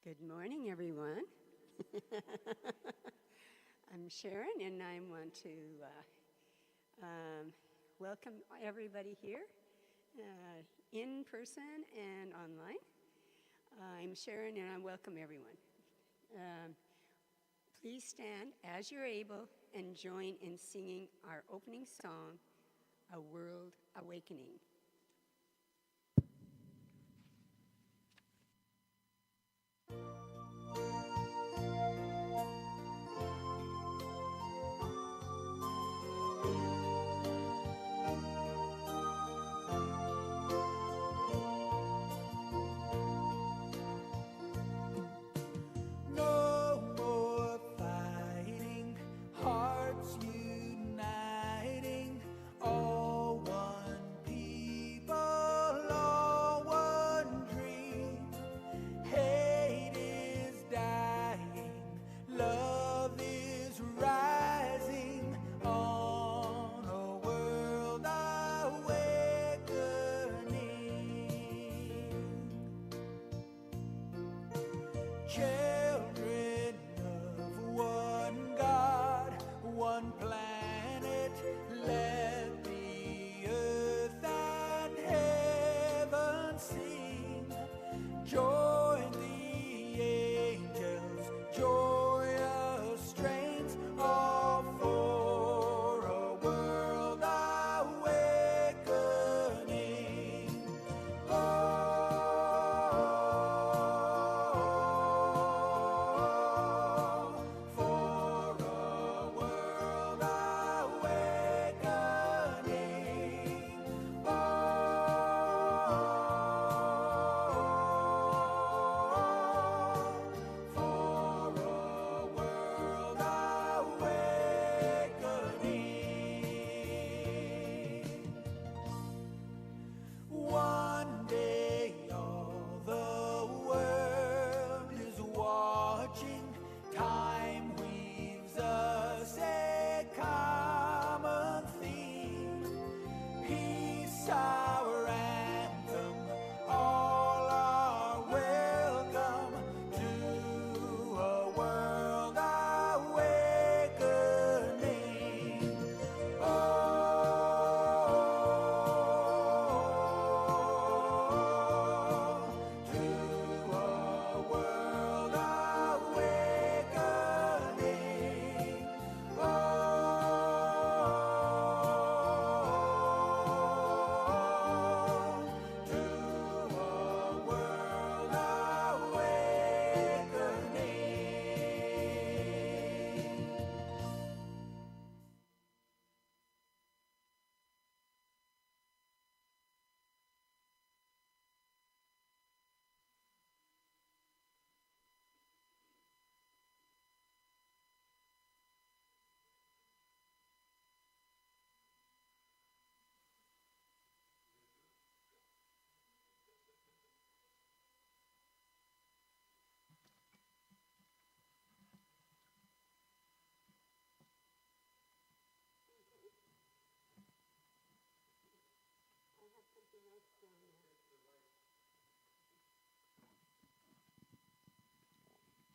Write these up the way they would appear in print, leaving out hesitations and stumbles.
Good morning, everyone. I'm Sharon, and I want to welcome everybody here in person and online. I'm Sharon, and I welcome everyone. Please stand as you're able and join in singing our opening song, A World Awakening.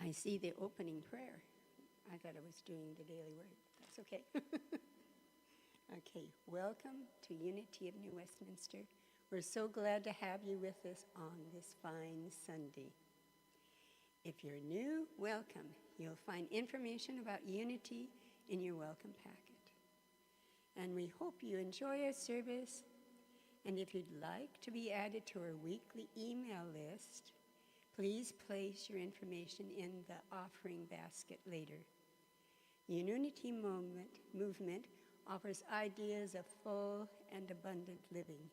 I see the opening prayer. I thought I was doing the daily word. That's okay. Okay, welcome to Unity of New Westminster. We're so glad to have you with us on this fine Sunday. If you're new, welcome. You'll find information about Unity in your welcome packet. And we hope you enjoy our service. And if you'd like to be added to our weekly email list, please place your information in the offering basket later. The Unity movement offers ideas of full and abundant living.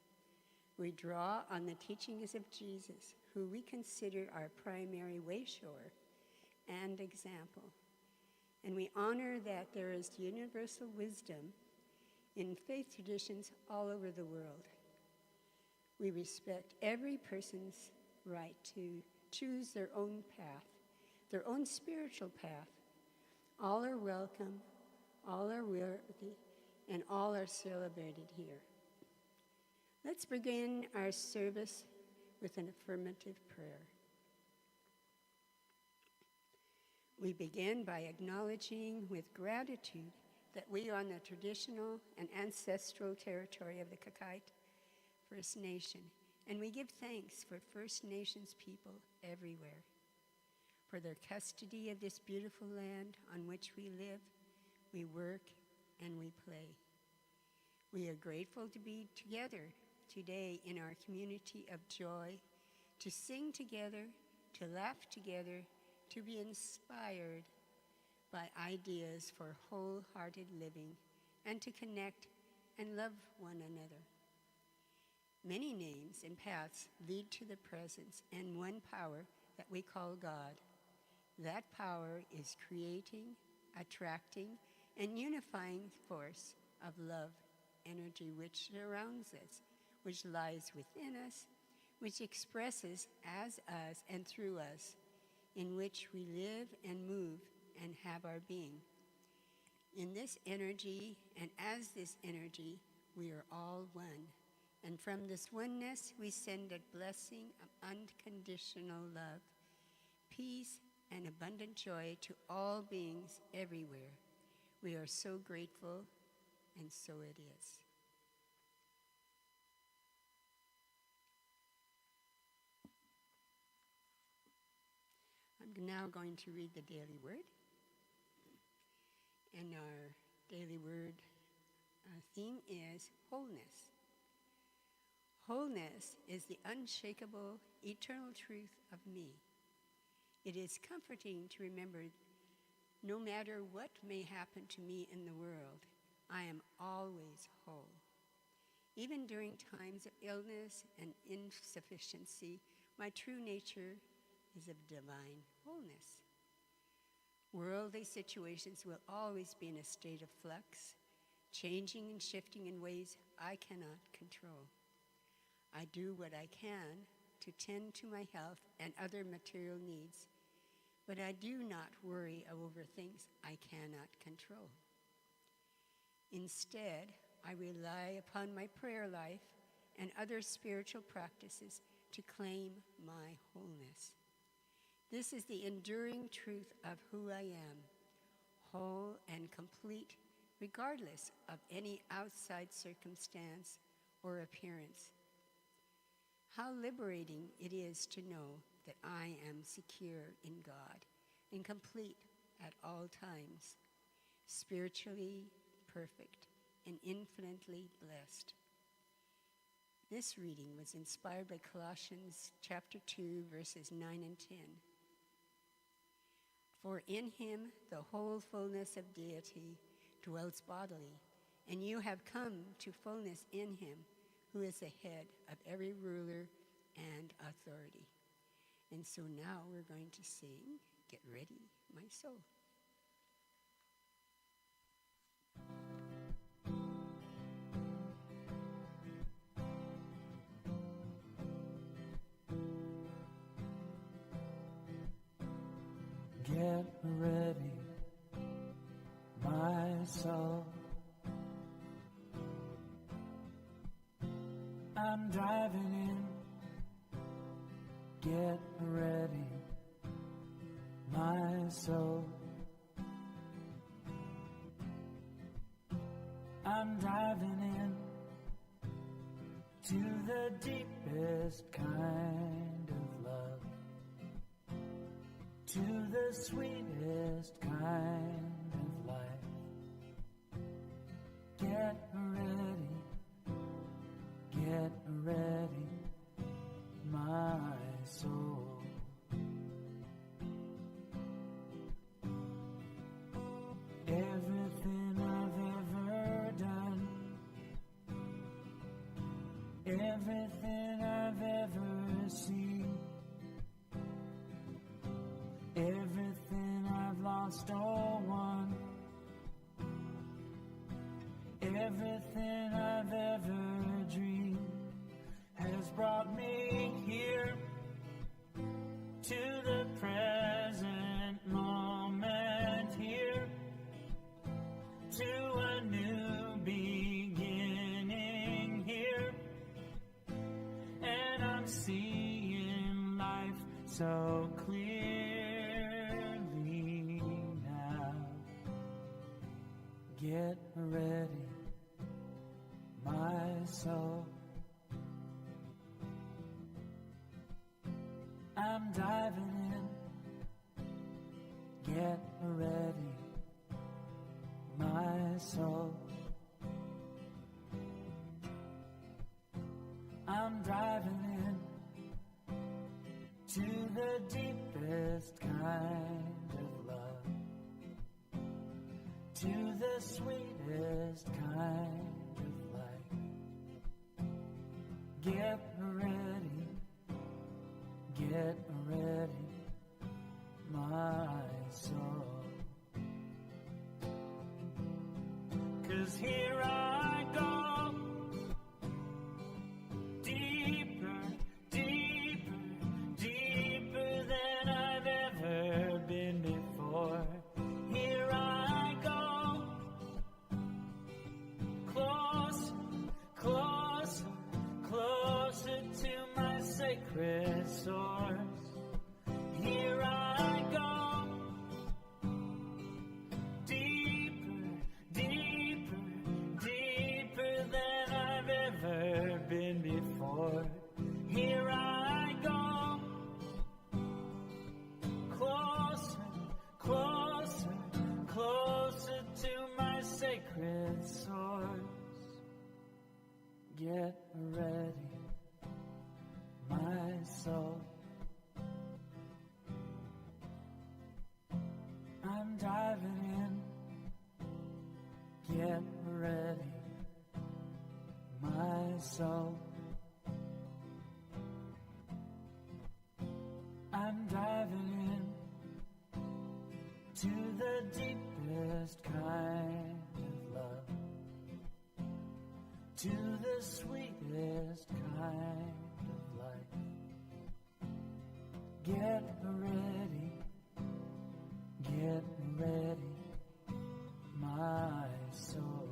We draw on the teachings of Jesus, who we consider our primary wayshower and example. And we honor that there is universal wisdom in faith traditions all over the world. We respect every person's right to choose their own path, their own spiritual path. All are welcome, all are worthy, and all are celebrated here. Let's begin our service with an affirmative prayer. We begin by acknowledging with gratitude that we are on the traditional and ancestral territory of the Kakite First Nation, and we give thanks for First Nations people everywhere, for their custody of this beautiful land on which we live, we work, and we play. We are grateful to be together today in our community of joy, to sing together, to laugh together, to be inspired by ideas for wholehearted living, and to connect and love one another. Many names and paths lead to the presence and one power that we call God. That power is creating, attracting, and unifying force of love, energy which surrounds us, which lies within us, which expresses as us and through us, in which we live and move and have our being. In this energy, and as this energy, we are all one. And from this oneness, we send a blessing of unconditional love, peace, and abundant joy to all beings everywhere. We are so grateful, and so it is. I'm now going to read the daily word. And our daily word theme is wholeness. Wholeness is the unshakable, eternal truth of me. It is comforting to remember no matter what may happen to me in the world, I am always whole. Even during times of illness and insufficiency, my true nature is of divine wholeness. Worldly situations will always be in a state of flux, changing and shifting in ways I cannot control. I do what I can to tend to my health and other material needs, but I do not worry over things I cannot control. Instead, I rely upon my prayer life and other spiritual practices to claim my wholeness. This is the enduring truth of who I am, whole and complete, regardless of any outside circumstance or appearance. How liberating it is to know that I am secure in God and complete at all times, spiritually perfect and infinitely blessed. This reading was inspired by Colossians chapter 2, verses 9 and 10. For in him the whole fullness of deity dwells bodily, and you have come to fullness in him, who is the head of every ruler and authority. And so now we're going to sing, Get Ready, My Soul. Get ready, my soul. I'm driving in. Get ready, my soul. I'm driving in to the deepest kind of love, to the sweetest kind of life. Get ready, my soul. Everything I've ever done, everything I've ever seen, everything I've lost or won, everything I've ever dreamed has brought me here to the present moment, here to a new beginning, here, and I'm seeing so clearly now. Get ready, my soul. I'm diving in. Get ready, my soul. I'm diving in to the deepest kind of love, to the sweetest kind of life. Get ready, my soul. 'Cause here I go. Sacred source, here I go, deeper, deeper, deeper than I've ever been before. Here I go, closer, closer, closer to my sacred source. Get ready, my soul. I'm diving in. Get ready, my soul. I'm diving in to the deepest kind of love, to the sweetest kind. Get ready, my soul.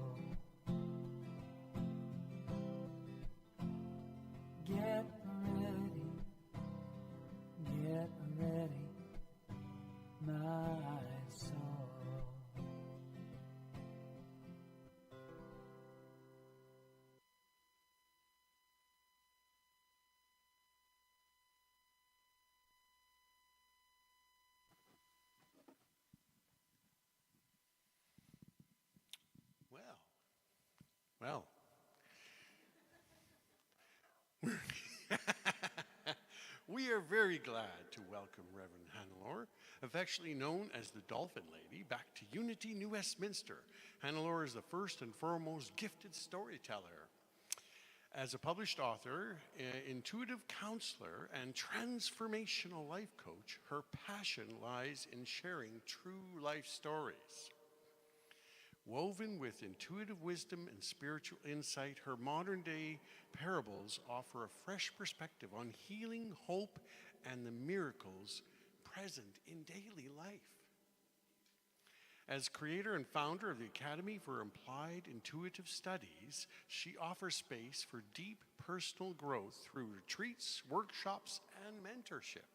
Get ready, my soul. Well, we are very glad to welcome Reverend Hannelore, affectionately known as the Dolphin Lady, back to Unity, New Westminster. Hannelore is the first and foremost gifted storyteller. As a published author, intuitive counselor, and transformational life coach, her passion lies in sharing true life stories. Woven with intuitive wisdom and spiritual insight, her modern-day parables offer a fresh perspective on healing, hope, and the miracles present in daily life. As creator and founder of the Academy for Applied Intuitive Studies, she offers space for deep personal growth through retreats, workshops, and mentorship.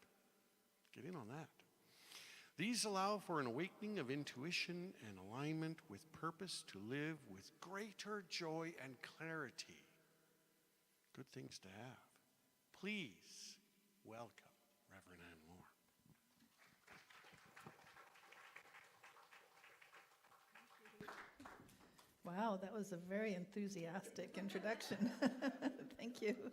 Get in on that. These allow for an awakening of intuition and alignment with purpose to live with greater joy and clarity. Good things to have. Please welcome Reverend Hannelore. Wow, that was a very enthusiastic introduction. Thank you.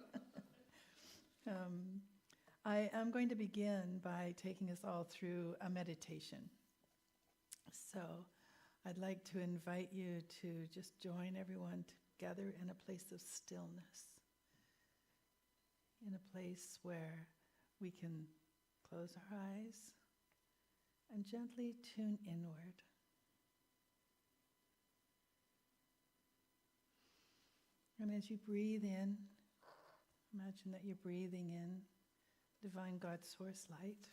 I am going to begin by taking us all through a meditation. So I'd like to invite you to just join everyone together in a place of stillness, in a place where we can close our eyes and gently tune inward. And as you breathe in, imagine that you're breathing in divine God source light.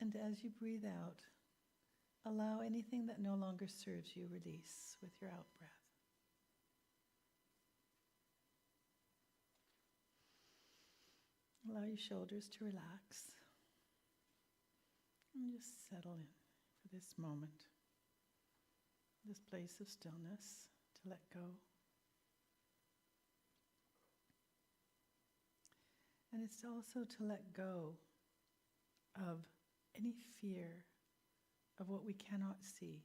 And as you breathe out, allow anything that no longer serves you release with your out breath. Allow your shoulders to relax. And just settle in for this moment, this place of stillness, to let go. And it's also to let go of any fear of what we cannot see.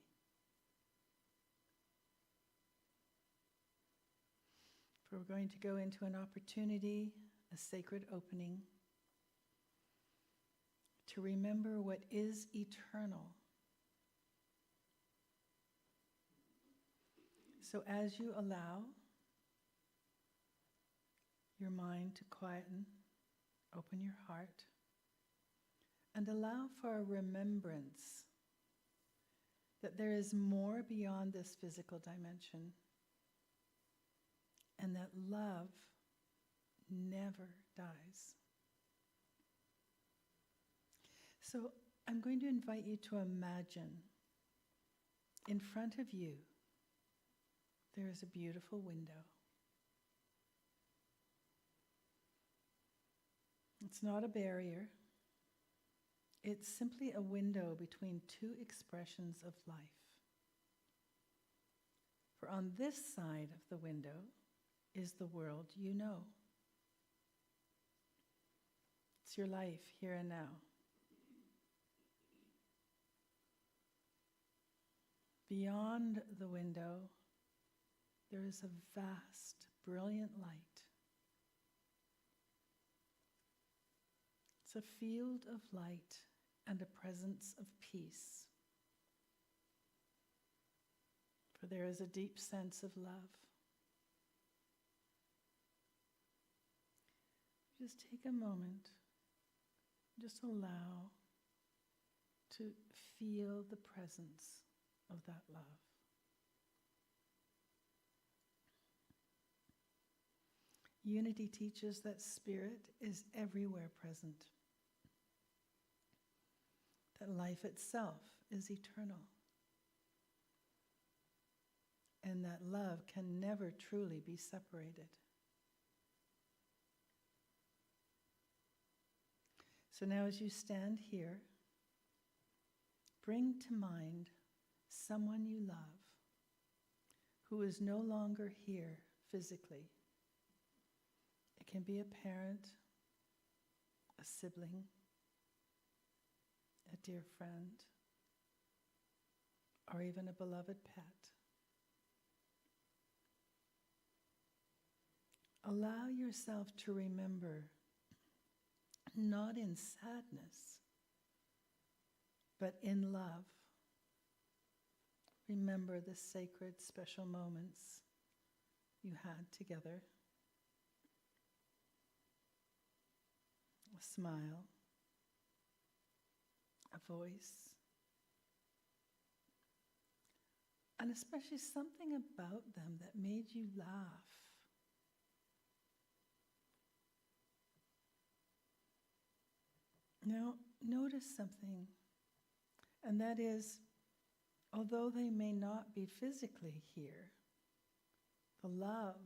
For we're going to go into an opportunity, a sacred opening, to remember what is eternal. So as you allow your mind to quieten, open your heart, and allow for a remembrance that there is more beyond this physical dimension, and that love never dies. So I'm going to invite you to imagine in front of you there is a beautiful window. It's not a barrier. It's simply a window between two expressions of life. For on this side of the window is the world you know. It's your life here and now. Beyond the window, there is a vast, brilliant light. It's a field of light and a presence of peace. For there is a deep sense of love. Just take a moment, just allow to feel the presence of that love. Unity teaches that spirit is everywhere present, that life itself is eternal, and that love can never truly be separated. So now as you stand here, bring to mind someone you love who is no longer here physically. It can be a parent, a sibling, a dear friend, or even a beloved pet. Allow yourself to remember, not in sadness, but in love. Remember the sacred, special moments you had together. A smile, a voice, and especially something about them that made you laugh. Now, notice something, and that is, although they may not be physically here, the love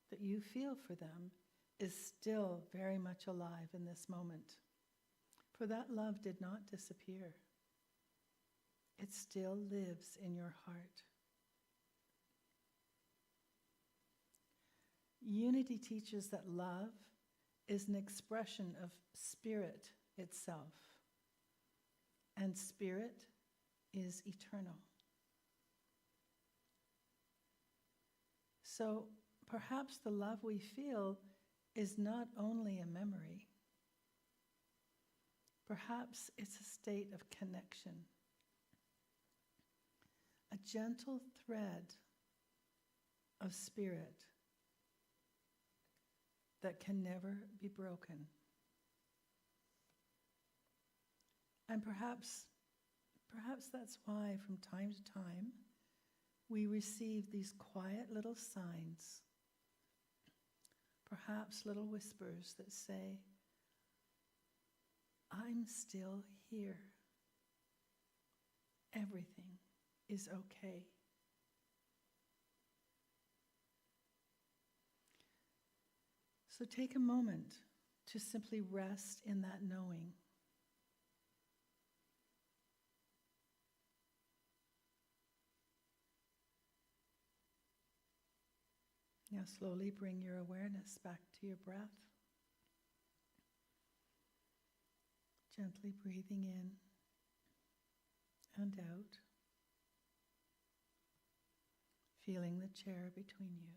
that you feel for them is still very much alive in this moment. For that love did not disappear. It still lives in your heart. Unity teaches that love is an expression of spirit itself, and spirit is eternal. So perhaps the love we feel is not only a memory. Perhaps it's a state of connection, a gentle thread of spirit that can never be broken. And perhaps that's why from time to time we receive these quiet little signs, perhaps little whispers that say, I'm still here. Everything is okay. So take a moment to simply rest in that knowing. Now slowly bring your awareness back to your breath. Gently breathing in and out. Feeling the chair between you,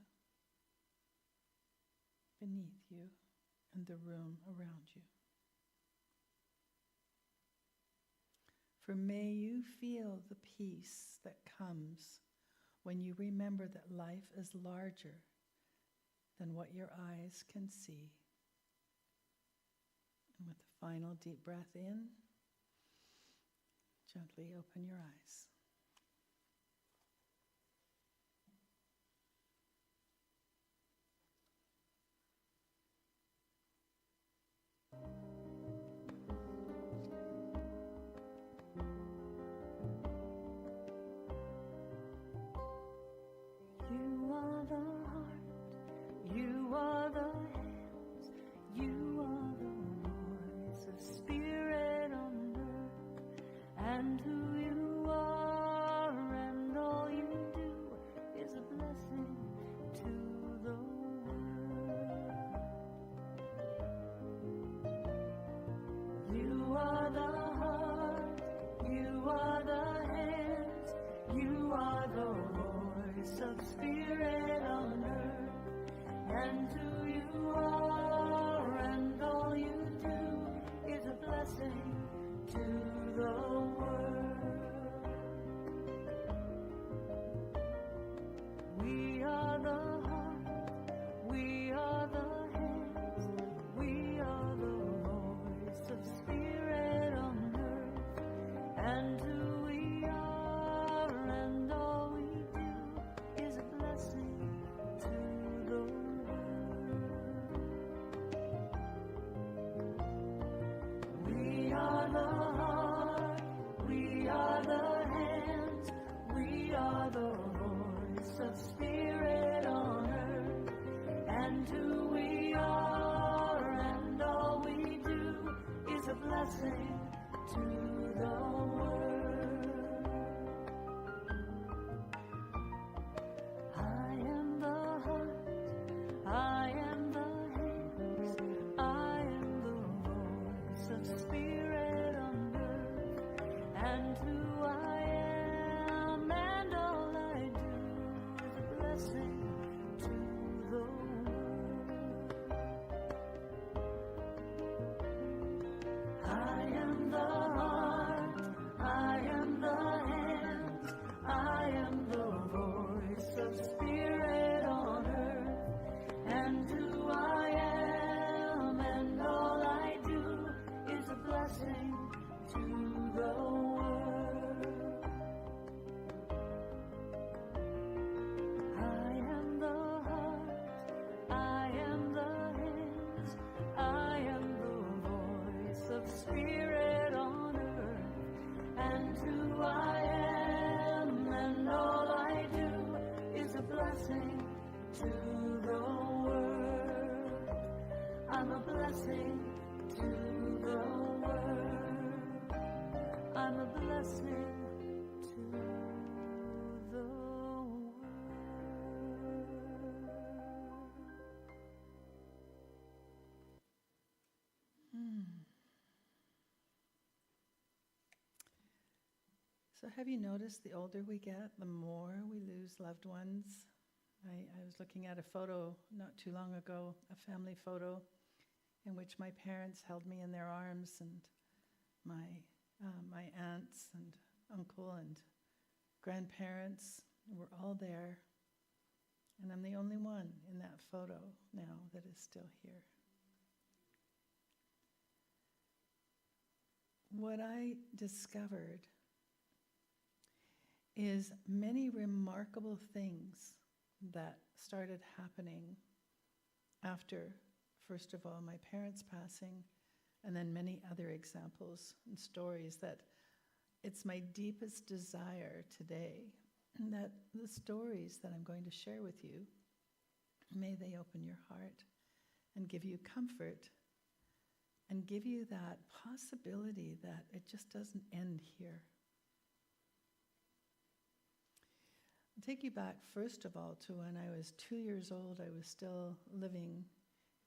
beneath you, and the room around you. For may you feel the peace that comes when you remember that life is larger than what your eyes can see. And with the final deep breath in, gently open your eyes. You are the heart, you are the hands, you are the voice of spirit on earth, and who you are and all you do is a blessing to the world. You are the heart, you are the hands, you are the voice of spirit on earth, and who you are and all you do is a blessing to the world. We are the heart, we are the hands, we are the voice of spirit on earth, and who we are and all we do is a blessing to the world. We are the heart, we are the hands, we are the voice of spirit on earth, and who we are and all we do is a blessing to the world. I am the heart, I am the hands, I am the voice of spirit on earth, and who I am and all I do is a blessing to the world. I am the heart, I am the hands, I am the voice of spirit on earth, and who I am and all I do is a blessing to the world. I am the heart, I am the hands, I am the voice of spirit on earth, and who I am and all I do is a blessing to the world. I'm a blessing to the world. I'm a blessing to the world. So have you noticed the older we get, the more we lose loved ones? I was looking at a photo not too long ago, a family photo, in which my parents held me in their arms, and my aunts and uncle and grandparents were all there. And I'm the only one in that photo now that is still here. What I discovered is many remarkable things that started happening after, first of all, my parents' passing, and then many other examples and stories that it's my deepest desire today that the stories that I'm going to share with you, may they open your heart and give you comfort and give you that possibility that it just doesn't end here. I'll take you back, first of all, to when I was 2 years old. I was still living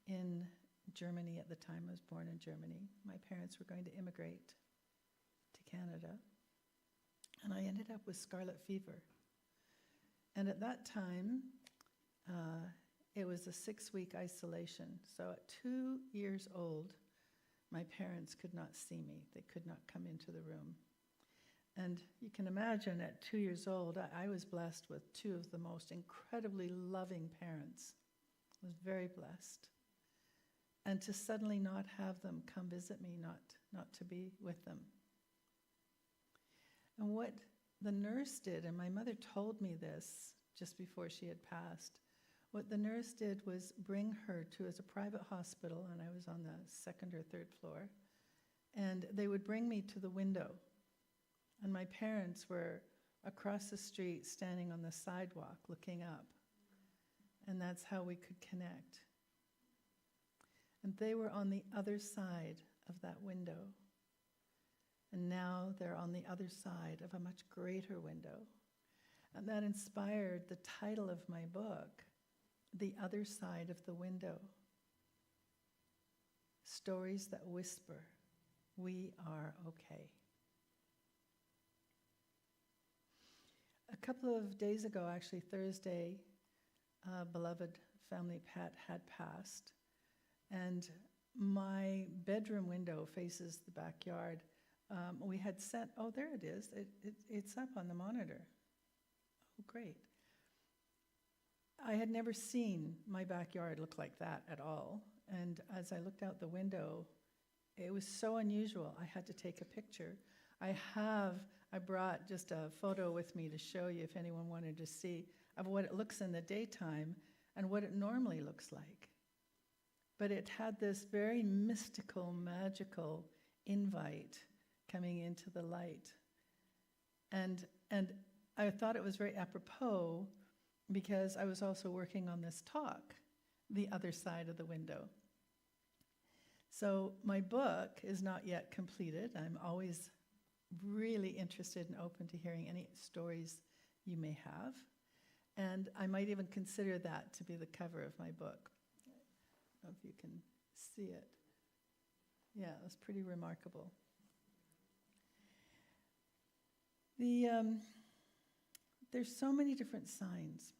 in Germany at the time. I was born in Germany. My parents were going to immigrate to Canada, and I ended up with scarlet fever. And at that time, it was a 6-week isolation. So at 2 years old, my parents could not see me. They could not come into the room. And you can imagine at 2 years old, I was blessed with two of the most incredibly loving parents. I was very blessed. And to suddenly not have them come visit me, not to be with them. And what the nurse did, and my mother told me this just before she had passed, what the nurse did was bring her to a private hospital, and I was on the second or third floor, and they would bring me to the window. And my parents were across the street standing on the sidewalk looking up. And that's how we could connect. And they were on the other side of that window. And now they're on the other side of a much greater window. And that inspired the title of my book, The Other Side of the Window. Stories that whisper, we are okay. A couple of days ago, actually Thursday, a beloved family pet had passed, and my bedroom window faces the backyard. We had set, oh, there it is. It's up on the monitor. Oh, great. I had never seen my backyard look like that at all, and as I looked out the window, it was so unusual. I had to take a picture. I brought just a photo with me to show you if anyone wanted to see of what it looks in the daytime and what it normally looks like. But it had this very mystical, magical invite coming into the light. And I thought it was very apropos because I was also working on this talk, The Other Side of the Window. So my book is not yet completed. I'm always really interested and open to hearing any stories you may have. And I might even consider that to be the cover of my book. I don't know if you can see it. Yeah, it was pretty remarkable. There's so many different signs.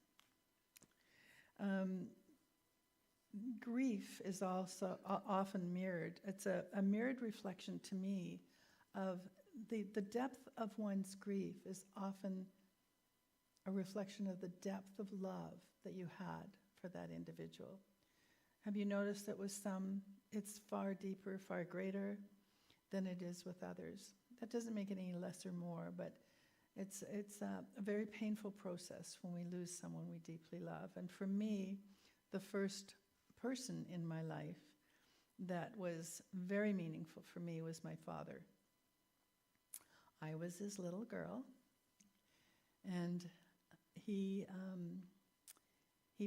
Grief is also often mirrored. It's a mirrored reflection to me of the depth of one's grief is often a reflection of the depth of love that you had for that individual. Have you noticed that with some, it's far deeper, far greater than it is with others? That doesn't make it any less or more, but it's a very painful process when we lose someone we deeply love. And for me, the first person in my life that was very meaningful for me was my father. I was his little girl, and he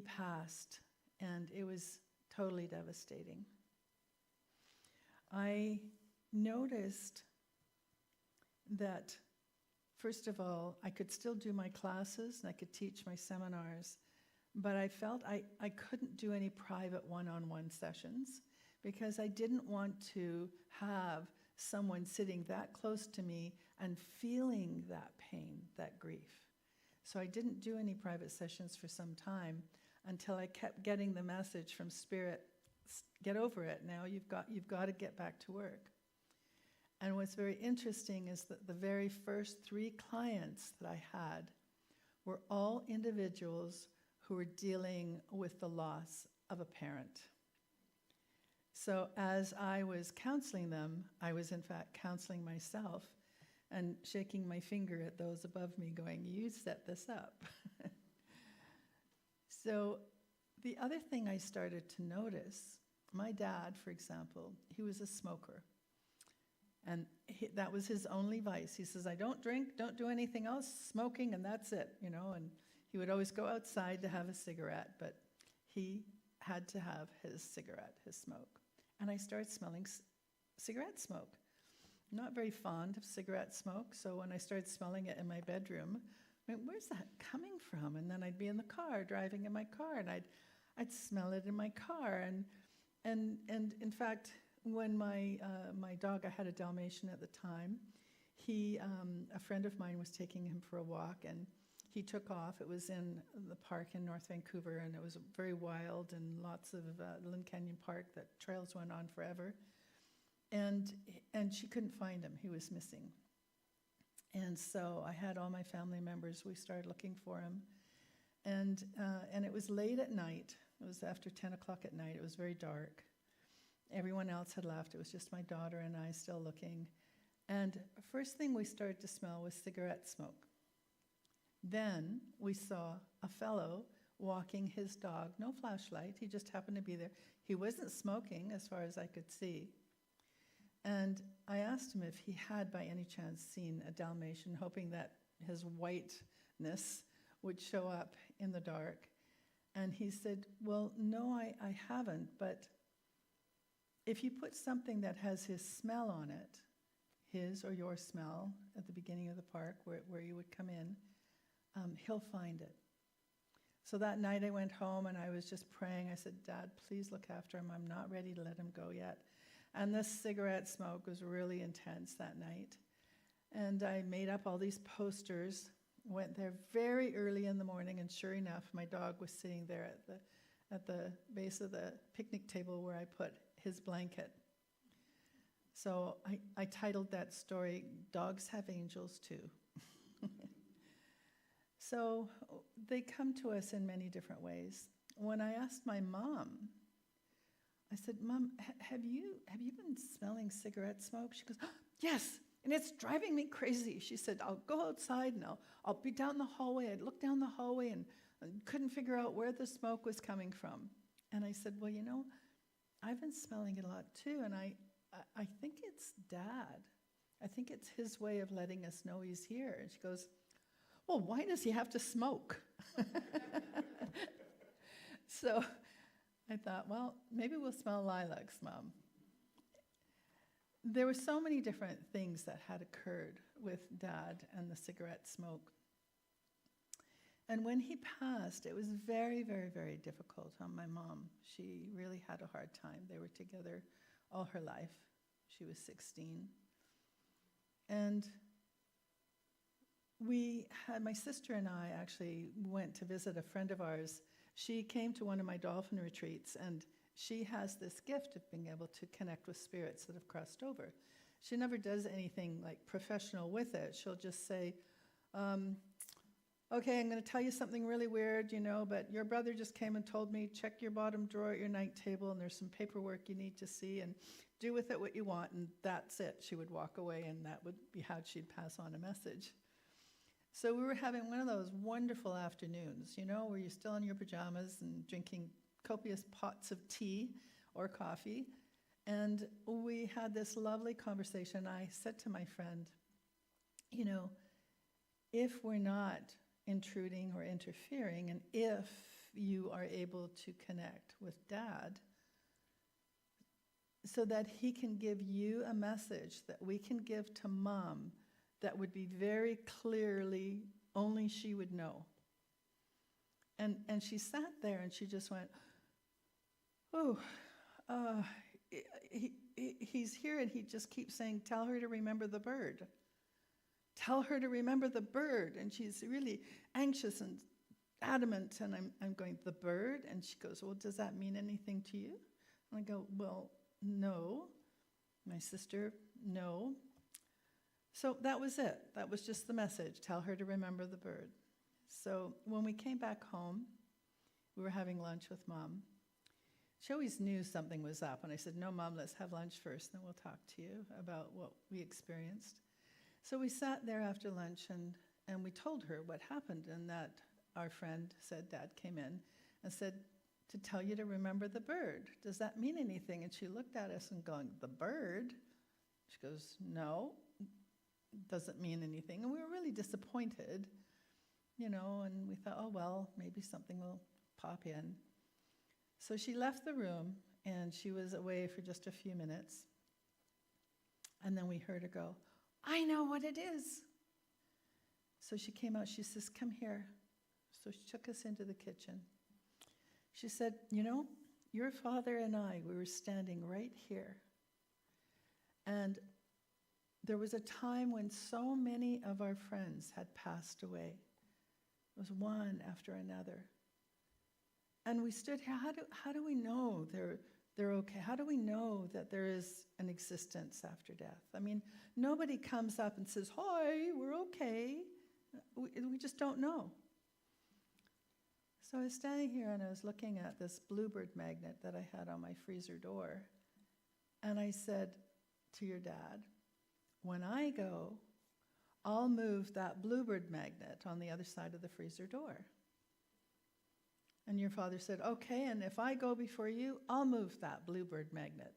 passed, and it was totally devastating. I noticed that, first of all, I could still do my classes and I could teach my seminars, but I felt I couldn't do any private one-on-one sessions because I didn't want to have someone sitting that close to me and feeling that pain, that grief. So I didn't do any private sessions for some time until I kept getting the message from Spirit, get over it now, you've got to get back to work. And what's very interesting is that the very first 3 clients that I had were all individuals who were dealing with the loss of a parent. So as I was counseling them, I was in fact counseling myself and shaking my finger at those above me going, you set this up. So the other thing I started to notice, my dad, for example, he was a smoker. And that was his only vice. He says, I don't drink, don't do anything else, smoking, and that's it, and he would always go outside to have a cigarette, but he had to have his cigarette, his smoke. And I started smelling cigarette smoke. Not very fond of cigarette smoke, so when I started smelling it in my bedroom, I went, where's that coming from? And then I'd be in the car, driving in my car, and I'd smell it in my car. And in fact, when my dog, I had a Dalmatian at the time, a friend of mine was taking him for a walk, and he took off. It was in the park in North Vancouver, and it was very wild and lots of Lynn Canyon Park, that trails went on forever. And she couldn't find him. He was missing. And so I had all my family members. We started looking for him. And it was late at night. It was after 10 o'clock at night. It was very dark. Everyone else had left. It was just my daughter and I still looking. And first thing we started to smell was cigarette smoke. Then we saw a fellow walking his dog, no flashlight, he just happened to be there. He wasn't smoking as far as I could see. And I asked him if he had by any chance seen a Dalmatian, hoping that his whiteness would show up in the dark. And he said, well, no, I haven't, but if you put something that has his smell on it, his or your smell at the beginning of the park where you would come in, he'll find it. So that night I went home and I was just praying. I said, Dad, please look after him. I'm not ready to let him go yet. And this cigarette smoke was really intense that night. And I made up all these posters, went there very early in the morning, and sure enough, my dog was sitting there at the base of the picnic table where I put his blanket. So I titled that story, Dogs Have Angels Too. So they come to us in many different ways. When I asked my mom, I said, Mom, have you been smelling cigarette smoke? She goes, oh, yes, and it's driving me crazy. She said, I'll go outside and I'll be down the hallway. I'd look down the hallway and couldn't figure out where the smoke was coming from. And I said, well, I've been smelling it a lot too, and I think it's Dad. I think it's his way of letting us know he's here. And she goes, well, why does he have to smoke? So I thought, well, maybe we'll smell lilacs, Mom. There were so many different things that had occurred with Dad and the cigarette smoke. And when he passed, it was very, very, very difficult on my mom. She really had a hard time. They were together all her life. She was 16. And my sister and I actually went to visit a friend of ours. She came to one of my dolphin retreats, and she has this gift of being able to connect with spirits that have crossed over. She never does anything like professional with it. She'll just say, okay, I'm going to tell you something really weird, but your brother just came and told me, check your bottom drawer at your night table, and there's some paperwork you need to see, and do with it what you want, and that's it. She would walk away, and that would be how she'd pass on a message. So we were having one of those wonderful afternoons, where you're still in your pajamas and drinking copious pots of tea or coffee. And we had this lovely conversation. I said to my friend, if we're not intruding or interfering, and if you are able to connect with Dad, so that he can give you a message that we can give to Mom that would be very clearly only she would know. And she sat there and she just went, he's here, and he just keeps saying, tell her to remember the bird. Tell her to remember the bird. And she's really anxious and adamant, and I'm going, the bird? And she goes, well, does that mean anything to you? And I go, well, no. My sister, no. So that was it. That was just the message. Tell her to remember the bird. So when we came back home, we were having lunch with Mom. She always knew something was up. And I said, no, Mom, let's have lunch first, then we'll talk to you about what we experienced. So we sat there after lunch, and we told her what happened, and that our friend said Dad came in and said, to tell you to remember the bird. Does that mean anything? And she looked at us and going, the bird? She goes, no. Doesn't mean anything. And we were really disappointed, and we thought, oh, well, maybe something will pop in. So she left the room, and she was away for just a few minutes. And then we heard her go, I know what it is. So she came out, she says, come here. So she took us into the kitchen. She said, you know, your father and I, we were standing right here. And there was a time when so many of our friends had passed away. It was one after another. And we stood here, how do we know they're okay? How do we know that there is an existence after death? I mean, nobody comes up and says, hi, we're okay. We just don't know. So I was standing here and I was looking at this bluebird magnet that I had on my freezer door. And I said to your dad, when I go, I'll move that bluebird magnet on the other side of the freezer door. And your father said, okay, and if I go before you, I'll move that bluebird magnet.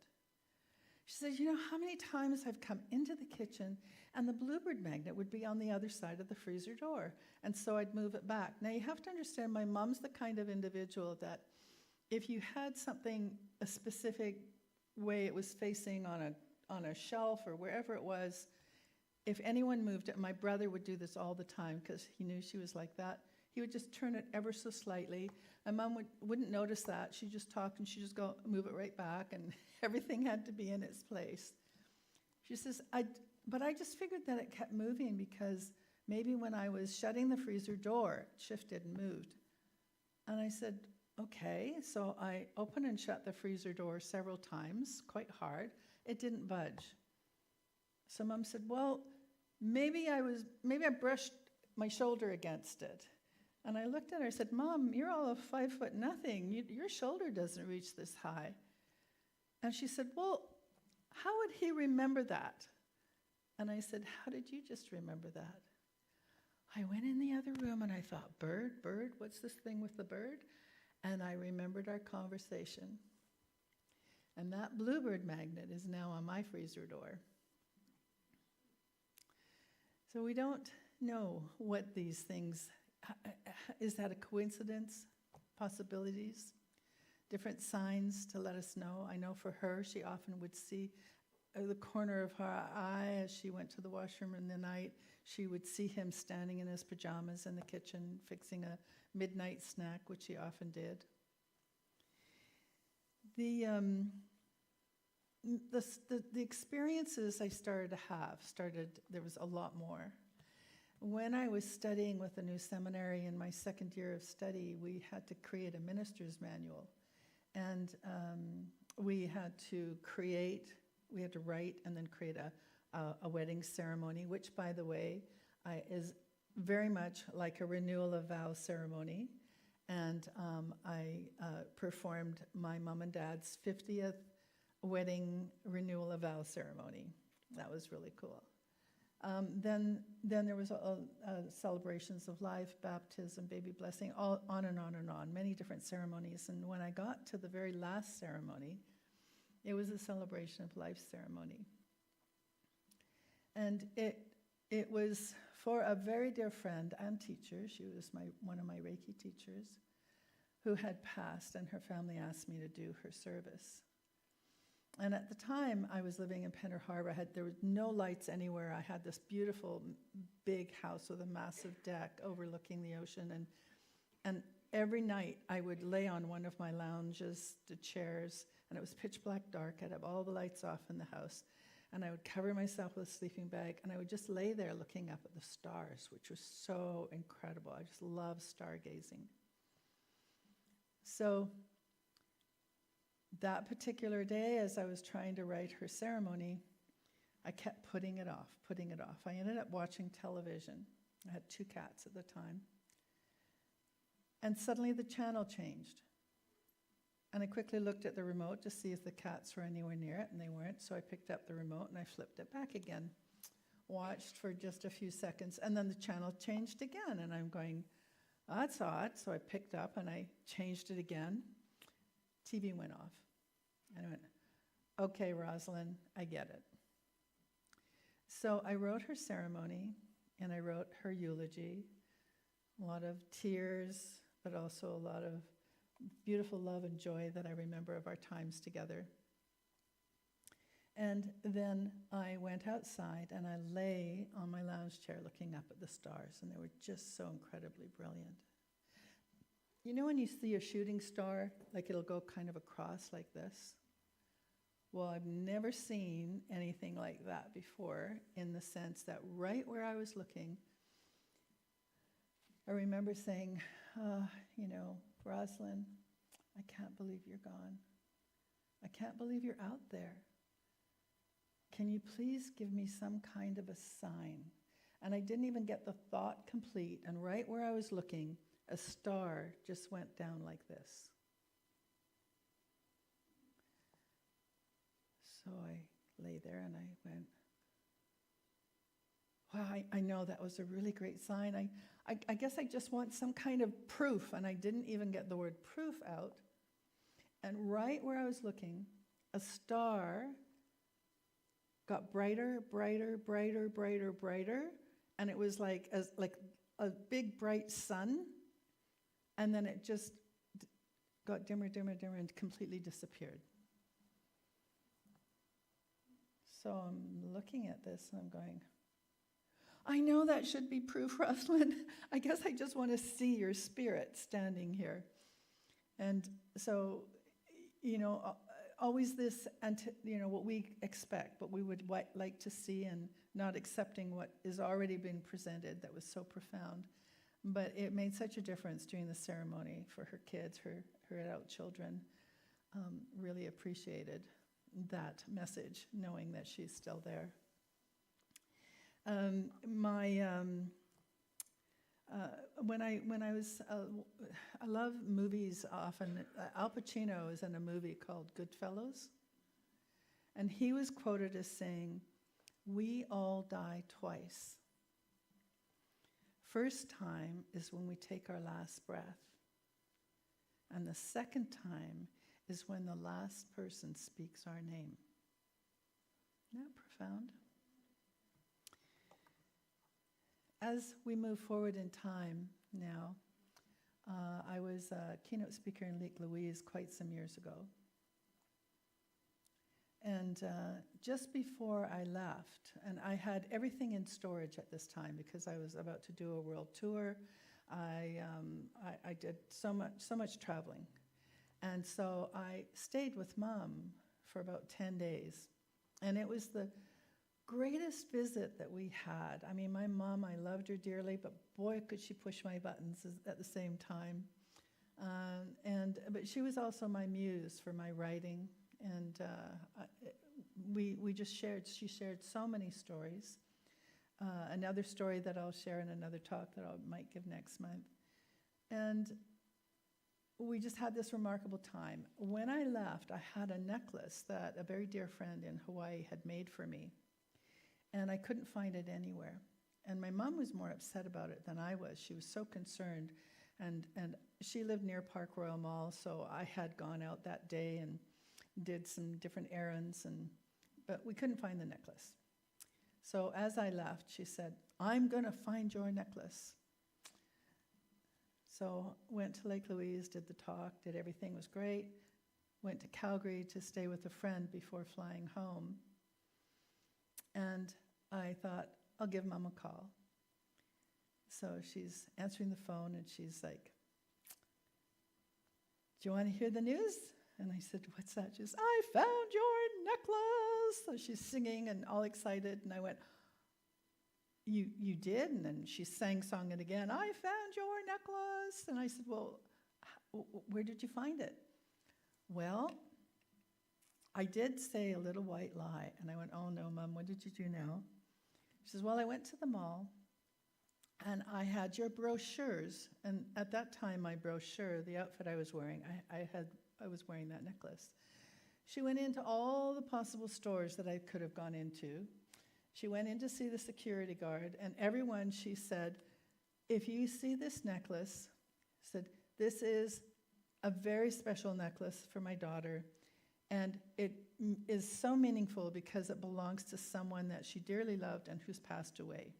She said, you know how many times I've come into the kitchen and the bluebird magnet would be on the other side of the freezer door. And so I'd move it back. Now you have to understand, my mom's the kind of individual that if you had something a specific way it was facing on a shelf or wherever it was, if anyone moved it, my brother would do this all the time because he knew she was like that. He would just turn it ever so slightly. My mom wouldn't notice that. She'd just talk and she'd just go move it right back, and everything had to be in its place. She says, but I just figured that it kept moving because maybe when I was shutting the freezer door, it shifted and moved. And I said, okay. So I opened and shut the freezer door several times, quite hard. It didn't budge. So Mom said, well, maybe I brushed my shoulder against it. And I looked at her and said, Mom, you're all of 5 foot nothing. Your shoulder doesn't reach this high. And she said, well, how would he remember that? And I said, how did you just remember that? I went in the other room and I thought, bird, what's this thing with the bird? And I remembered our conversation. And that bluebird magnet is now on my freezer door. So we don't know what these things, is that a coincidence? Possibilities? Different signs to let us know. I know for her, she often would see the corner of her eye as she went to the washroom in the night. She would see him standing in his pajamas in the kitchen fixing a midnight snack, which he often did. The experiences I started to have there was a lot more. When I was studying with a new seminary in my second year of study, we had to create a minister's manual. And we had to write and then create a wedding ceremony, which, by the way, is very much like a renewal of vows ceremony. And I performed my mom and dad's 50th wedding renewal of vows ceremony. That was really cool. Then there was celebrations of life, baptism, baby blessing, all on and on and on, many different ceremonies. And when I got to the very last ceremony, it was a celebration of life ceremony. And it was for a very dear friend and teacher. She was one of my Reiki teachers who had passed, and her family asked me to do her service. And at the time, I was living in Penner Harbor. There were no lights anywhere. I had this beautiful big house with a massive deck overlooking the ocean. And every night, I would lay on one of my lounges, the chairs, and it was pitch black dark. I'd have all the lights off in the house. And I would cover myself with a sleeping bag, and I would just lay there looking up at the stars, which was so incredible. I just love stargazing. So that particular day, as I was trying to write her ceremony, I kept putting it off. I ended up watching television. I had 2 cats at the time. And suddenly the channel changed. And I quickly looked at the remote to see if the cats were anywhere near it, and they weren't. So I picked up the remote and I flipped it back again. Watched for just a few seconds, and then the channel changed again. And I'm going, that's odd. So I picked up and I changed it again. TV went off. And I went, okay, Rosalind, I get it. So I wrote her ceremony, and I wrote her eulogy. A lot of tears, but also a lot of beautiful love and joy that I remember of our times together. And then I went outside and I lay on my lounge chair looking up at the stars, and they were just so incredibly brilliant. You know when you see a shooting star, like it'll go kind of across like this? Well, I've never seen anything like that before, in the sense that right where I was looking, I remember saying, Rosalind, I can't believe you're gone. I can't believe you're out there. Can you please give me some kind of a sign? And I didn't even get the thought complete, and right where I was looking, a star just went down like this. So I lay there and I went, wow, I know that was a really great sign. I guess I just want some kind of proof, and I didn't even get the word proof out. And right where I was looking, a star got brighter, brighter, brighter, brighter, brighter, and it was like a big bright sun, and then it just got dimmer, dimmer, dimmer, and completely disappeared. So I'm looking at this and I'm going, I know that should be proof, Rosalind. I guess I just want to see your spirit standing here. And so, always this, what we expect, what we would like to see, and not accepting what is already being presented that was so profound. But it made such a difference during the ceremony for her kids, her adult children. Really appreciated that message, knowing that she's still there. I love movies often. Al Pacino is in a movie called Goodfellas, and he was quoted as saying, "We all die twice. First time is when we take our last breath, and the second time is when the last person speaks our name." Isn't that profound? As we move forward in time now, I was a keynote speaker in Lake Louise quite some years ago. And just before I left, and I had everything in storage at this time because I was about to do a world tour. I did so much traveling. And so I stayed with Mom for about 10 days. And it was the greatest visit that we had. I mean, my mom, I loved her dearly, but boy, could she push my buttons at the same time. But she was also my muse for my writing. And she shared so many stories. Another story that I'll share in another talk that I might give next month. And we just had this remarkable time. When I left, I had a necklace that a very dear friend in Hawaii had made for me. And I couldn't find it anywhere. And my mom was more upset about it than I was. She was so concerned. And she lived near Park Royal Mall, so I had gone out that day and did some different errands, but we couldn't find the necklace. So as I left, she said, "I'm going to find your necklace." So went to Lake Louise, did the talk, did everything, was great. Went to Calgary to stay with a friend before flying home. And I thought, I'll give Mom a call. So she's answering the phone and she's like, "Do you want to hear the news?" And I said, "What's that?" She says, "I found your necklace." So she's singing and all excited. And I went, You did? And then she sang it again. "I found your necklace." And I said, "Well, where did you find it?" "Well, I did say a little white lie." And I went, "Oh no, Mom, what did you do now?" She says, "Well, I went to the mall and I had your brochures." And at that time, my brochure, the outfit I was wearing, I was wearing that necklace. She went into all the possible stores that I could have gone into. She went in to see the security guard, and everyone, she said, "If you see this necklace," said, "this is a very special necklace for my daughter, and it is so meaningful because it belongs to someone that she dearly loved and who's passed away."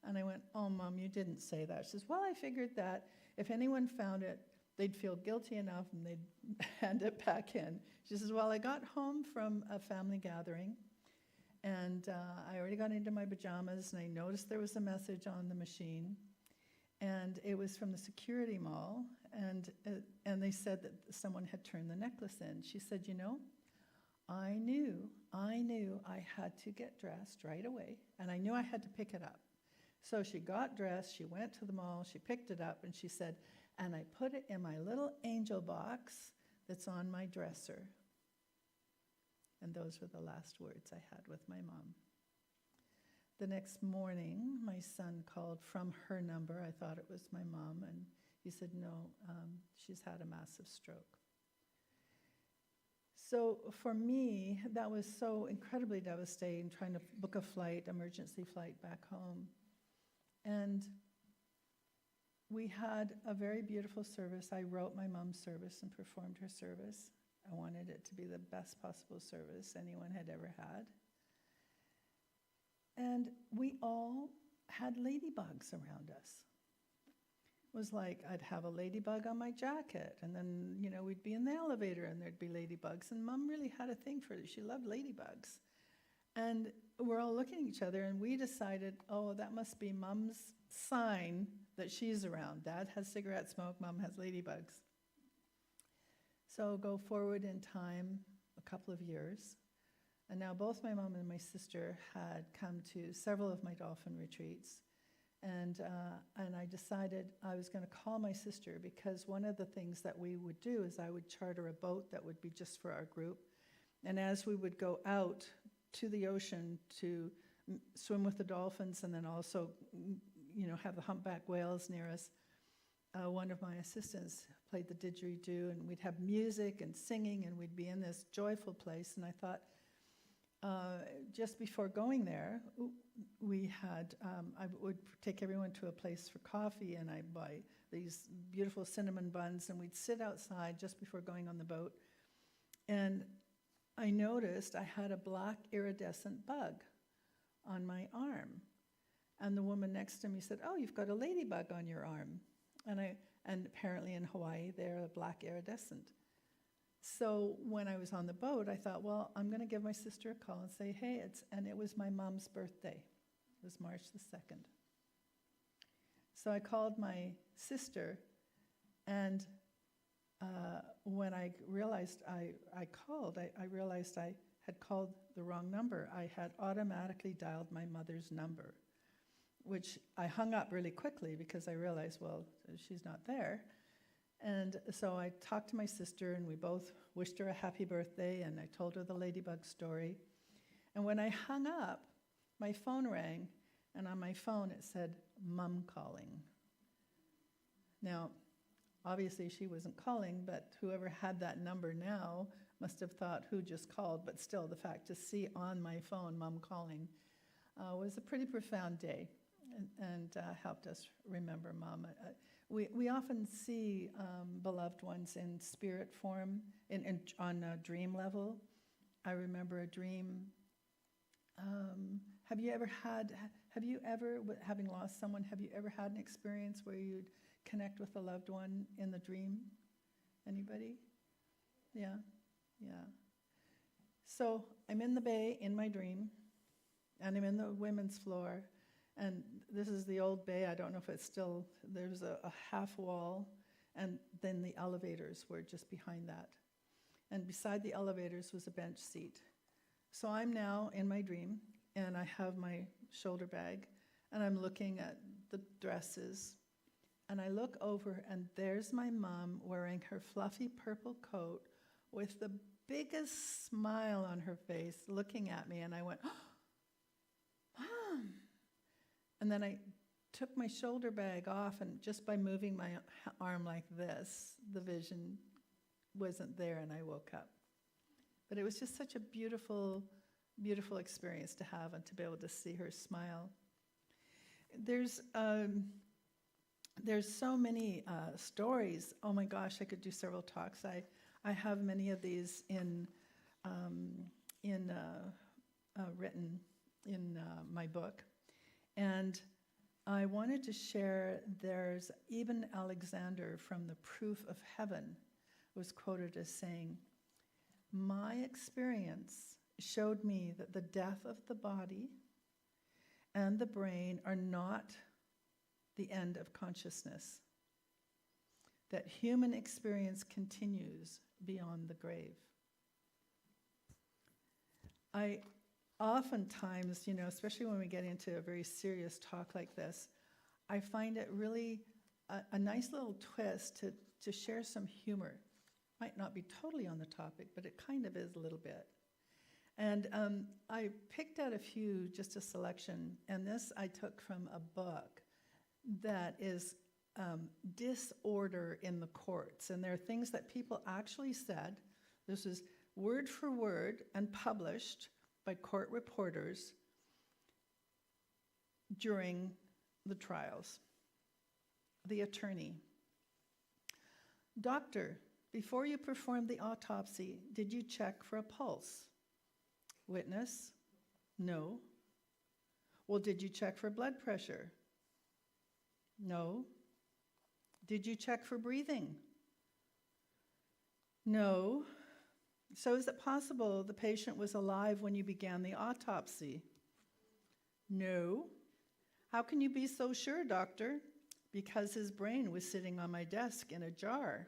And I went, "Oh, Mom, you didn't say that." She says, "Well, I figured that if anyone found it, they'd feel guilty enough and they'd hand it back in. She says, well, I got home from a family gathering, and I already got into my pajamas, and I noticed there was a message on the machine, and it was from the security mall, and they said that someone had turned the necklace in. She said, you know, I knew I had to get dressed right away, and I knew I had to pick it up. So she got dressed, she went to the mall, she picked it up, and she said, and I put it in my little angel box that's on my dresser. And those were the last words I had with my mom. The next morning, my son called from her number. I thought it was my mom, and he said, no, she's had a massive stroke. So for me, that was so incredibly devastating, trying to book a flight, emergency flight back home. And we had a very beautiful service. I wrote my mom's service and performed her service. I wanted it to be the best possible service anyone had ever had. And we all had ladybugs around us. It was like I'd have a ladybug on my jacket, and then, you know, we'd be in the elevator and there'd be ladybugs. And Mom really had a thing for it. She loved ladybugs. And we're all looking at each other, and we decided, oh, that must be Mom's sign that she's around. Dad has cigarette smoke, Mom has ladybugs. So go forward in time a couple of years, and now both my mom and my sister had come to several of my dolphin retreats, and I decided I was going to call my sister, because one of the things that we would do is I would charter a boat that would be just for our group, and as we would go out to the ocean to swim with the dolphins and then also, you know, have the humpback whales near us, one of my assistants played the didgeridoo, and we'd have music and singing, and we'd be in this joyful place. And I thought, just before going there, we had, I would take everyone to a place for coffee, and I'd buy these beautiful cinnamon buns, and we'd sit outside just before going on the boat. And I noticed I had a black iridescent bug on my arm. And the woman next to me said, oh, you've got a ladybug on your arm. And apparently in Hawaii, they're a black iridescent. So when I was on the boat, I thought, well, I'm going to give my sister a call and say, hey, and it was my mom's birthday. It was March the 2nd. So I called my sister, and when I realized I realized I had called the wrong number. I had automatically dialed my mother's number, which I hung up really quickly because I realized, well, she's not there. And so I talked to my sister, and we both wished her a happy birthday, and I told her the ladybug story. And when I hung up, my phone rang, and on my phone it said, Mom calling. Now, obviously she wasn't calling, but whoever had that number now must have thought, who just called? But still, the fact to see on my phone, Mom calling, was a pretty profound day, and helped us remember Mom. We often see beloved ones in spirit form, on a dream level. I remember a dream. Have you ever, having lost someone, have you ever had an experience where you'd connect with a loved one in the dream? Anybody? Yeah. So I'm in the bay in my dream, and I'm in the women's floor, and this is the old bay. I don't know if it's still, there's a half wall, and then the elevators were just behind that. And beside the elevators was a bench seat. So I'm now in my dream, and I have my shoulder bag, and I'm looking at the dresses, and I look over, and there's my mom wearing her fluffy purple coat with the biggest smile on her face, looking at me, and I went, oh, Mom! And then I took my shoulder bag off, and just by moving my arm like this, the vision wasn't there, and I woke up. But it was just such a beautiful, beautiful experience to have, and to be able to see her smile. There's so many stories. Oh my gosh, I could do several talks. I have many of these written in my book. And I wanted to share, there's Ibn Alexander from the Proof of Heaven was quoted as saying, "My experience showed me that the death of the body and the brain are not the end of consciousness, that human experience continues beyond the grave." I oftentimes, especially when we get into a very serious talk like this, I find it really a nice little twist to share some humor. Might not be totally on the topic, but it kind of is a little bit. And I picked out a few, just a selection, and this I took from a book that is Disorder in the Courts. And there are things that people actually said. This is word for word and published by court reporters during the trials. The attorney: "Doctor, before you performed the autopsy, did you check for a pulse?" Witness: "No." "Well, did you check for blood pressure?" "No." "Did you check for breathing?" "No." "So is it possible the patient was alive when you began the autopsy?" "No." "How can you be so sure, doctor?" "Because his brain was sitting on my desk in a jar."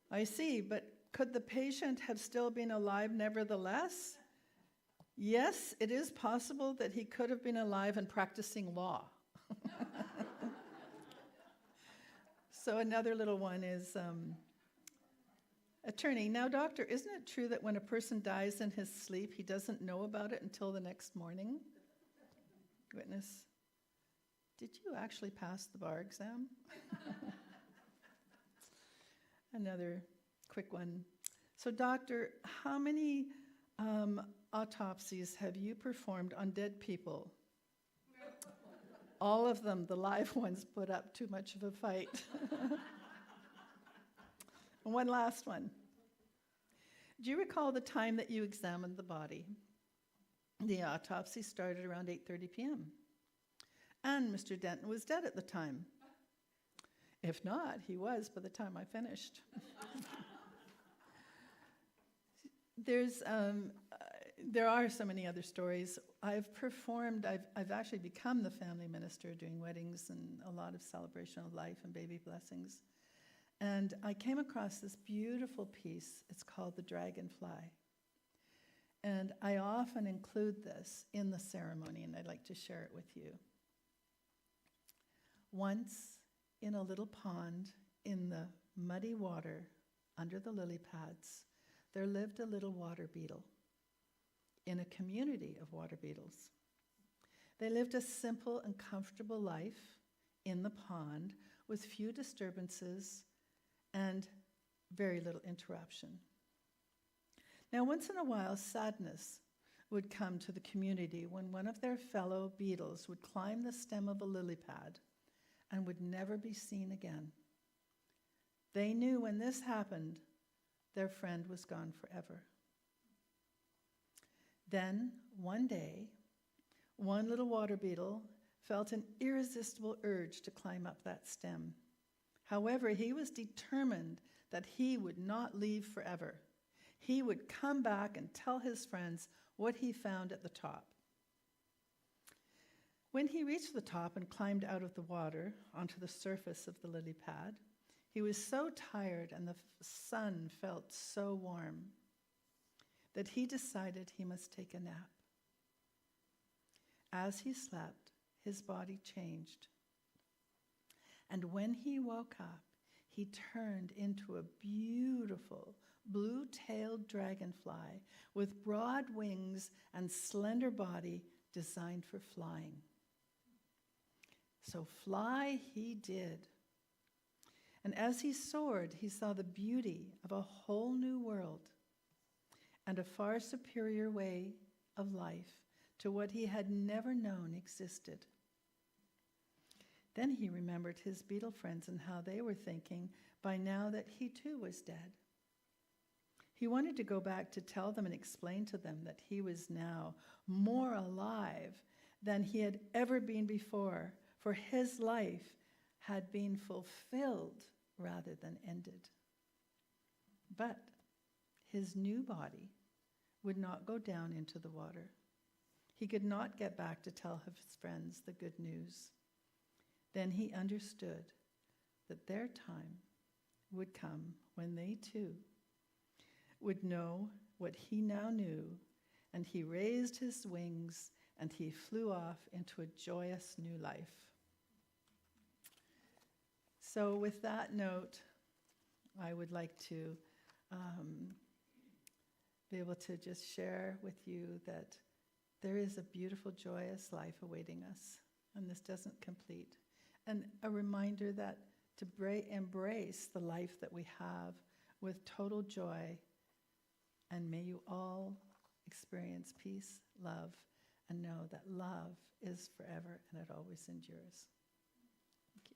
"I see, but could the patient have still been alive nevertheless?" "Yes, it is possible that he could have been alive and practicing law." So another little one is, attorney: "Now, doctor, isn't it true that when a person dies in his sleep, he doesn't know about it until the next morning?" Witness: "Did you actually pass the bar exam?" Another quick one. "So, doctor, how many autopsies have you performed on dead people?" "All of them. The live ones put up too much of a fight." And one last one. "Do you recall the time that you examined the body?" "The autopsy started around 8:30 p.m. "And Mr. Denton was dead at the time?" "If not, he was by the time I finished." There are so many other stories. I've actually become the family minister doing weddings and a lot of celebration of life and baby blessings. And I came across this beautiful piece. It's called The Dragonfly. And I often include this in the ceremony, and I'd like to share it with you. "Once, in a little pond in the muddy water under the lily pads, there lived a little water beetle in a community of water beetles. They lived a simple and comfortable life in the pond with few disturbances and very little interruption. Now, once in a while, sadness would come to the community when one of their fellow beetles would climb the stem of a lily pad and would never be seen again. They knew when this happened, their friend was gone forever. Then, one day, one little water beetle felt an irresistible urge to climb up that stem. However, he was determined that he would not leave forever. He would come back and tell his friends what he found at the top. When he reached the top and climbed out of the water onto the surface of the lily pad, he was so tired and the sun felt so warm that he decided he must take a nap. As he slept, his body changed. And when he woke up, he turned into a beautiful blue-tailed dragonfly with broad wings and slender body designed for flying. So fly he did. And as he soared, he saw the beauty of a whole new world and a far superior way of life to what he had never known existed. Then he remembered his beetle friends and how they were thinking by now that he too was dead. He wanted to go back to tell them and explain to them that he was now more alive than he had ever been before, for his life had been fulfilled rather than ended. But his new body would not go down into the water. He could not get back to tell his friends the good news. Then he understood that their time would come when they too would know what he now knew, and he raised his wings and he flew off into a joyous new life. So with that note, I would like to be able to just share with you that there is a beautiful, joyous life awaiting us, and this doesn't complete. And a reminder that to embrace the life that we have with total joy, and may you all experience peace, love, and know that love is forever and it always endures. Thank you.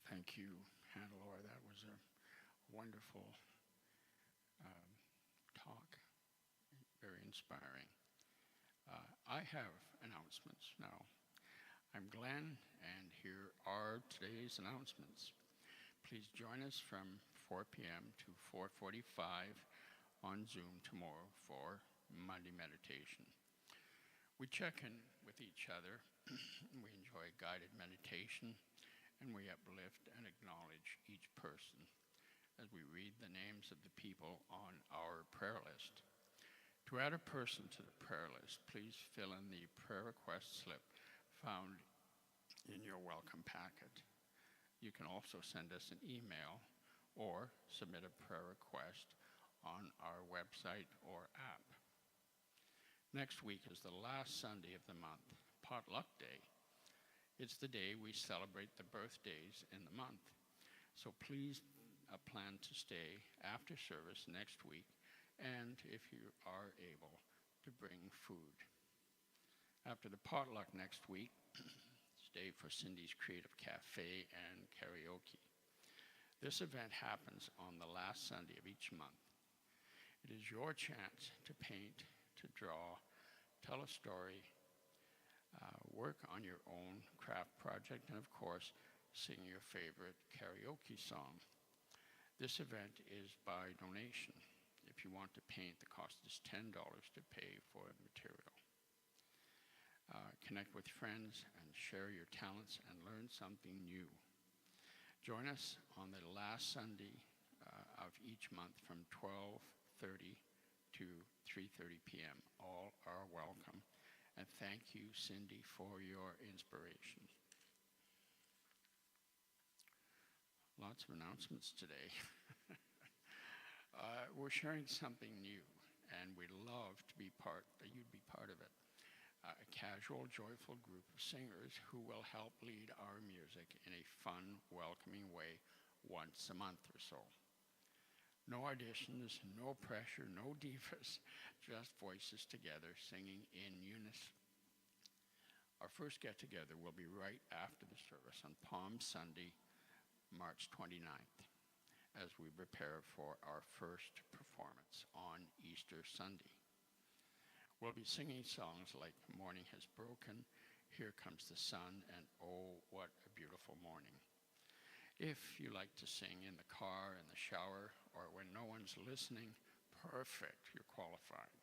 Thank you, Hannelore. That was a wonderful talk, very inspiring. I have announcements now. I'm Glenn, and here are today's announcements. Please join us from 4 p.m. to 4:45 on Zoom tomorrow for Monday meditation. We check in with each other. We enjoy guided meditation, and we uplift and acknowledge each person as we read the names of the people on our prayer list. To add a person to the prayer list, please fill in the prayer request slip found in your welcome packet. You can also send us an email or submit a prayer request on our website or app. Next week is the last Sunday of the month, Potluck Day. It's the day we celebrate the birthdays in the month. So please plan to stay after service next week, and if you are able, to bring food. After the potluck next week, stay for Cindy's Creative Cafe and karaoke. This event happens on the last Sunday of each month. It is your chance to paint, to draw, tell a story, work on your own craft project, and of course, sing your favorite karaoke song. This event is by donation. If you want to paint, the cost is $10 to pay for material. Connect with friends and share your talents and learn something new. Join us on the last Sunday of each month from 12:30 to 3:30 p.m. All are welcome. And thank you, Cindy, for your inspiration. Lots of announcements today. We're sharing something new, and we'd love to be that you'd be part of it. A casual, joyful group of singers who will help lead our music in a fun, welcoming way once a month or so. No auditions, no pressure, no divas, just voices together singing in unison. Our first get-together will be right after the service on Palm Sunday, March 29th, as we prepare for our first performance on Easter Sunday. We'll be singing songs like Morning Has Broken, Here Comes the Sun, and Oh, What a Beautiful Morning. If you like to sing in the car, in the shower, or when no one's listening, perfect, you're qualified.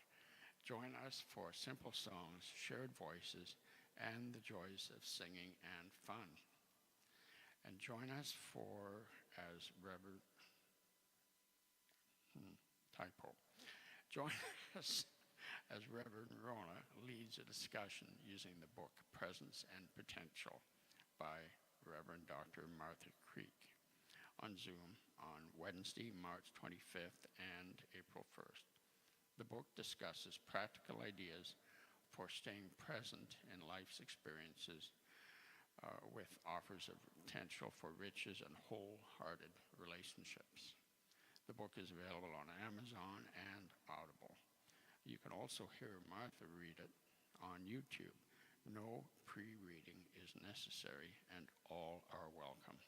Join us for simple songs, shared voices, and the joys of singing and fun. And join us Join us as Reverend Rona leads a discussion using the book Presence and Potential by Reverend Dr. Martha Creek on Zoom on Wednesday, March 25th and April 1st. The book discusses practical ideas for staying present in life's experiences with offers of potential for riches and wholehearted relationships. The book is available on Amazon and Audible. You can also hear Martha read it on YouTube. No pre-reading is necessary, and all are welcome.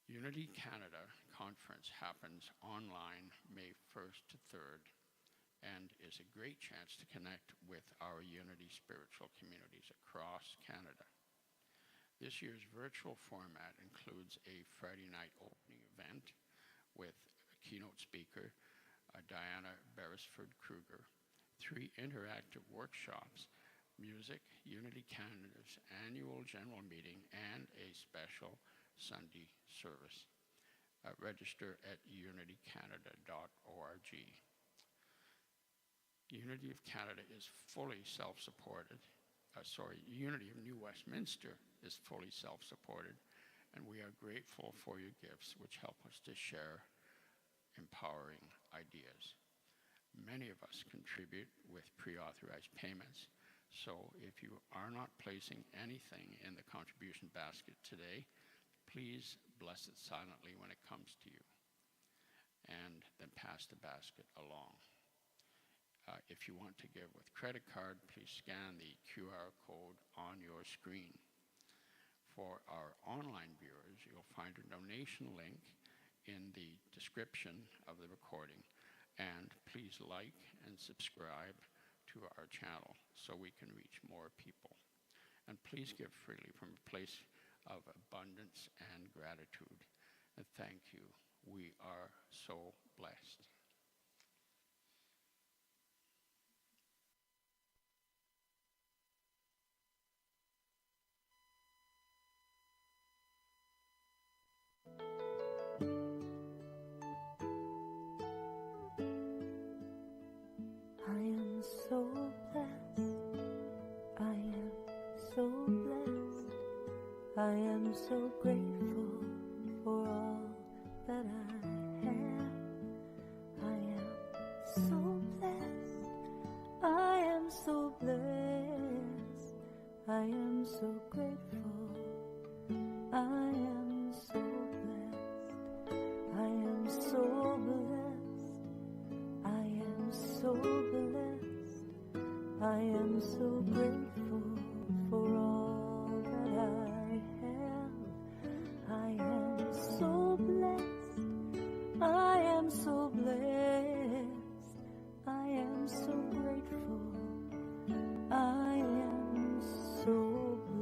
Unity Canada Conference happens online May 1st to 3rd and is a great chance to connect with our Unity spiritual communities across Canada. This year's virtual format includes a Friday night opening event with a keynote speaker, Diana Beresford-Kruger, 3 interactive workshops, music, Unity Canada's annual general meeting, and a special Sunday service. Register at unitycanada.org. Unity of Canada is fully self-supported. Unity of New Westminster is fully self-supported, and we are grateful for your gifts, which help us to share empowering ideas. Many of us contribute with pre-authorized payments, so if you are not placing anything in the contribution basket today, please bless it silently when it comes to you, and then pass the basket along. If you want to give with credit card, please scan the QR code on your screen. For our online viewers, you'll find a donation link in the description of the recording, and please like and subscribe to our channel so we can reach more people. And please give freely from a place of abundance and gratitude. And thank you. We are so blessed. I am so blessed. I am so blessed. I am so grateful for all that I have. I am so blessed. I am so blessed. I am so grateful. I am so blessed. I am so blessed. I am so blessed. I am so grateful for all that I have. I am so blessed. I am so blessed. I am so grateful. I am so blessed.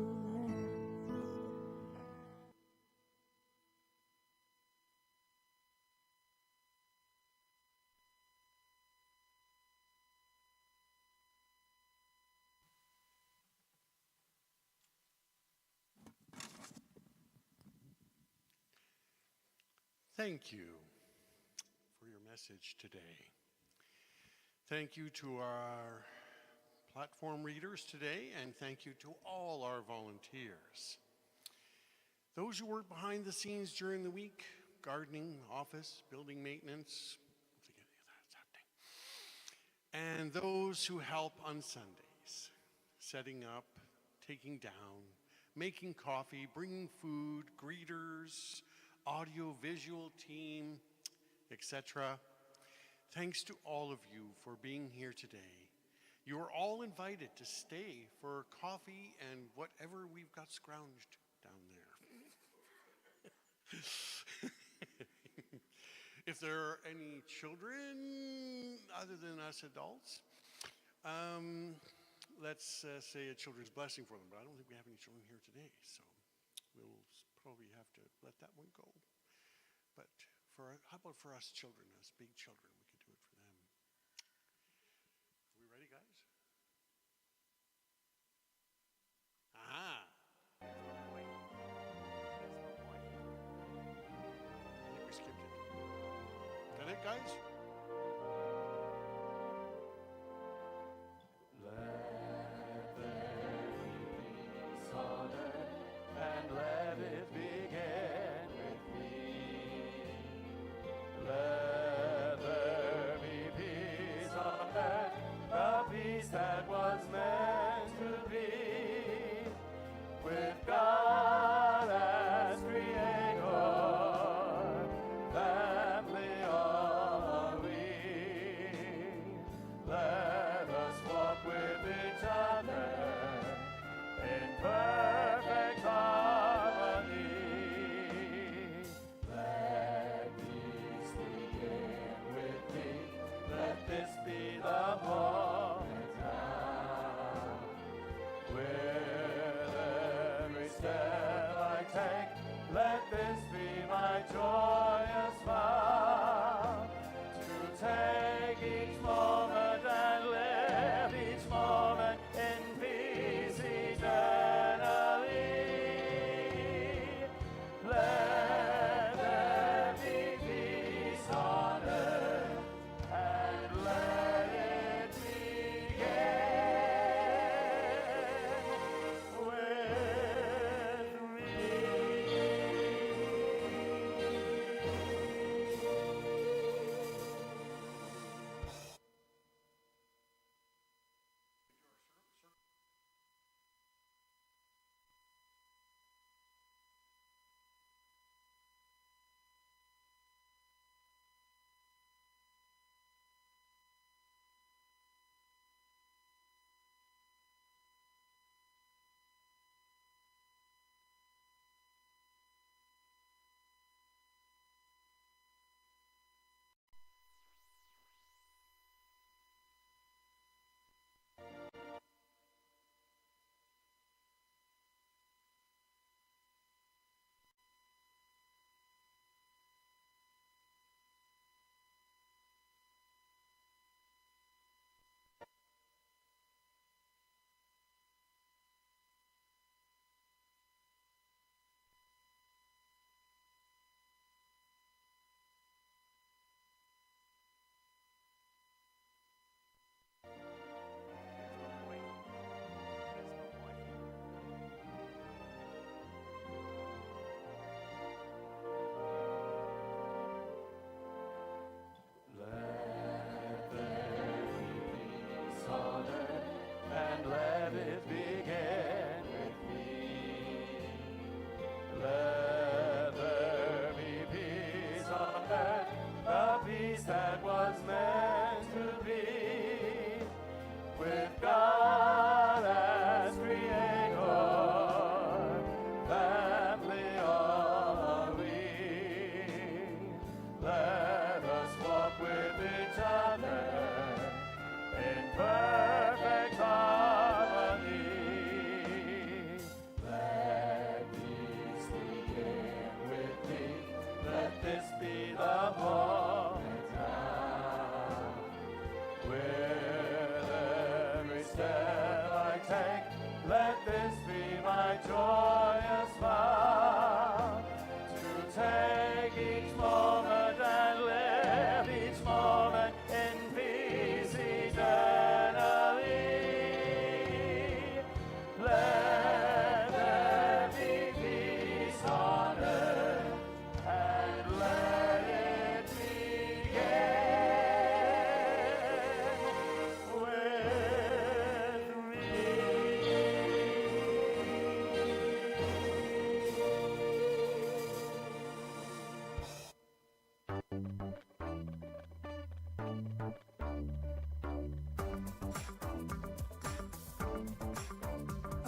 Thank you for your message today. Thank you to our platform readers today, and thank you to all our volunteers. Those who work behind the scenes during the week, gardening, office, building maintenance, and those who help on Sundays, setting up, taking down, making coffee, bringing food, greeters, audio-visual team, etc. Thanks to all of you for being here today. You are all invited to stay for coffee and whatever we've got scrounged down there. If there are any children other than us adults, let's say a children's blessing for them, but I don't think we have any children here today, so we'll probably have to let that one go. But how about for us children, us big children, we could do it for them. Are we ready, guys? Ah. I think we skipped it. Is that it, guys? And let it begin with me. Let there be peace on earth, the peace that was meant to be. perfect harmony. Let peace begin with me. Let this be the moment now. With every step I take, let this be my joyous vow. To take each moment and live each moment in peace eternally. Let there be peace on earth, and let it begin with me. And let it begin with me. Let there be peace on earth, the peace that was meant to be. With God as creator, family all are we. Let us walk with each other in perfect harmony. Let peace begin with me. Let this be the moment now. With every step I take, let this be my joyous vow. To take each moment and live each moment in peace eternally. Let there be peace on earth, and let it begin with me.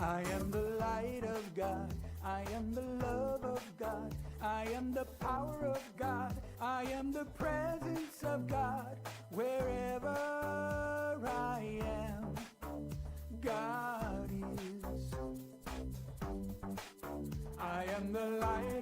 I am the light of God, I am the love of God, I am the power of God, I am the presence of God. Wherever I am, God is. I am the light